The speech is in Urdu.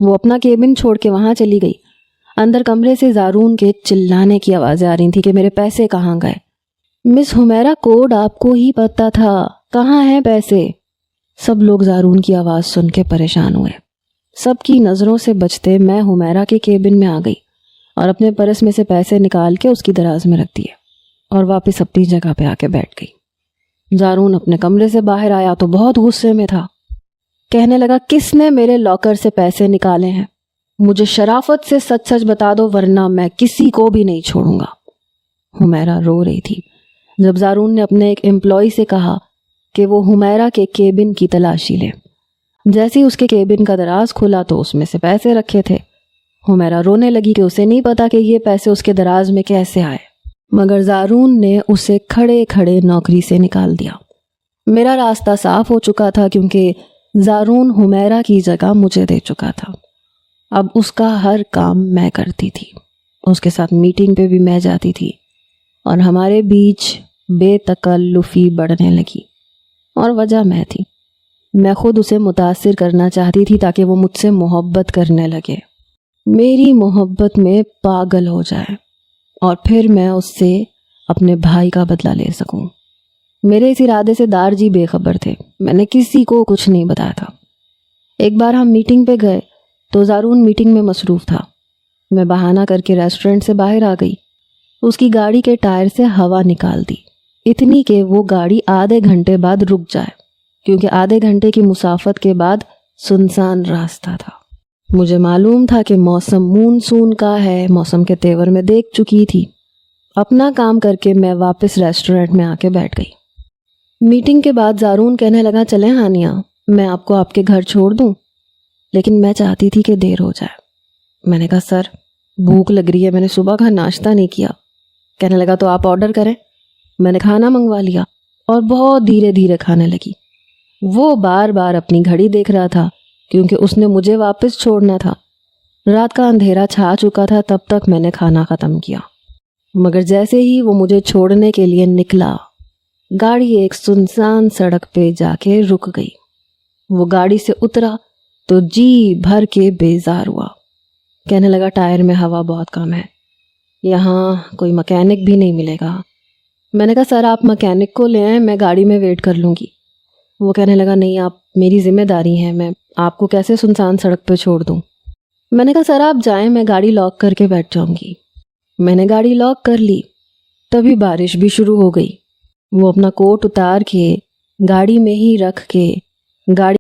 وہ اپنا کیبن چھوڑ کے وہاں چلی گئی۔ اندر کمرے سے زارون کے چلانے کی آوازیں آ رہی تھی کہ میرے پیسے کہاں گئے؟ مس حمیرہ، کوڈ آپ کو ہی پتا تھا، کہاں ہیں پیسے؟ سب لوگ زارون کی آواز سن کے پریشان ہوئے۔ سب کی نظروں سے بچتے میں حمیرہ کے کیبن میں آ گئی اور اپنے پرس میں سے پیسے نکال کے اس کی دراز میں رکھ دیے اور واپس اپنی جگہ پہ آ کے بیٹھ گئی۔ زارون اپنے کمرے سے باہر آیا تو بہت غصے میں تھا۔ کہنے لگا، کس نے میرے لاکر سے پیسے نکالے ہیں؟ مجھے شرافت سے سچ سچ بتا دو ورنہ میں کسی کو بھی نہیں چھوڑوں گا۔ حمیرہ رو رہی تھی جب زارون نے اپنے ایک امپلائی سے کہا کہ وہ حمیرہ کے کیبن کی تلاشی لے۔ جیسے ہی اس کے کیبن کا دراز کھلا تو اس میں سے پیسے رکھے تھے۔ حمیرہ رونے لگی کہ اسے نہیں پتا کہ یہ پیسے اس کے دراز میں کیسے آئے، مگر زارون نے اسے کھڑے کھڑے نوکری سے نکال دیا۔ میرا راستہ صاف ہو چکا تھا کیونکہ زارون حمیرہ کی جگہ مجھے دے چکا تھا۔ اب اس کا ہر کام میں کرتی تھی، اس کے ساتھ میٹنگ پہ بھی میں جاتی تھی اور ہمارے بیچ بے تکلفی بڑھنے لگی، اور وجہ میں تھی۔ میں خود اسے متاثر کرنا چاہتی تھی تاکہ وہ مجھ سے محبت کرنے لگے، میری محبت میں پاگل ہو جائے، اور پھر میں اس سے اپنے بھائی کا بدلہ لے سکوں۔ میرے اس ارادے سے دار جی بے خبر تھے، میں نے کسی کو کچھ نہیں بتایا تھا۔ ایک بار ہم میٹنگ پہ گئے تو زارون میٹنگ میں مصروف تھا۔ میں بہانہ کر کے ریسٹورنٹ سے باہر آ گئی۔ اس کی گاڑی کے ٹائر سے ہوا نکال دی، اتنی کہ وہ گاڑی آدھے گھنٹے بعد رک جائے، کیونکہ آدھے گھنٹے کی مسافت کے بعد سنسان راستہ تھا۔ مجھے معلوم تھا کہ موسم مونسون کا ہے، موسم کے تیور میں دیکھ چکی تھی۔ اپنا کام کر کے میں واپس ریسٹورنٹ میں آ کے بیٹھ گئی۔ میٹنگ کے بعد زارون کہنے لگا، چلیں ہانیہ، میں آپ کو آپ کے گھر چھوڑ دوں، لیکن میں چاہتی تھی کہ دیر ہو جائے۔ میں نے کہا، سر بھوک لگ رہی ہے، میں نے صبح کا ناشتہ نہیں کیا۔ کہنے لگا، تو آپ آرڈر کریں۔ میں نے کھانا منگوا لیا اور بہت دھیرے دھیرے کھانے لگی۔ وہ بار بار اپنی گھڑی دیکھ رہا تھا کیونکہ اس نے مجھے واپس چھوڑنا تھا۔ رات کا اندھیرا چھا چکا تھا تب تک میں نے کھانا ختم کیا، مگر جیسے ہی وہ مجھے چھوڑنے کے لیے نکلا، گاڑی ایک سنسان سڑک پہ جا کے رک گئی۔ وہ گاڑی سے اترا تو جی بھر کے بیزار ہوا۔ کہنے لگا، ٹائر میں ہوا بہت کم ہے، یہاں کوئی مکینک بھی نہیں ملے گا۔ میں نے کہا، سر آپ مکینک کو لے آئیں، میں گاڑی میں ویٹ کر لوں گی۔ وہ کہنے لگا، نہیں، آپ میری ذمہ داری ہے، میں آپ کو کیسے سنسان سڑک پہ چھوڑ دوں۔ میں نے کہا، سر آپ جائیں، میں گاڑی لاک کر کے بیٹھ جاؤں گی۔ میں نے گاڑی لاک کر لی، تبھی بارش بھی شروع ہو گئی۔ وہ اپنا کوٹ اتار کے گاڑی میں ہی رکھ کے گاڑی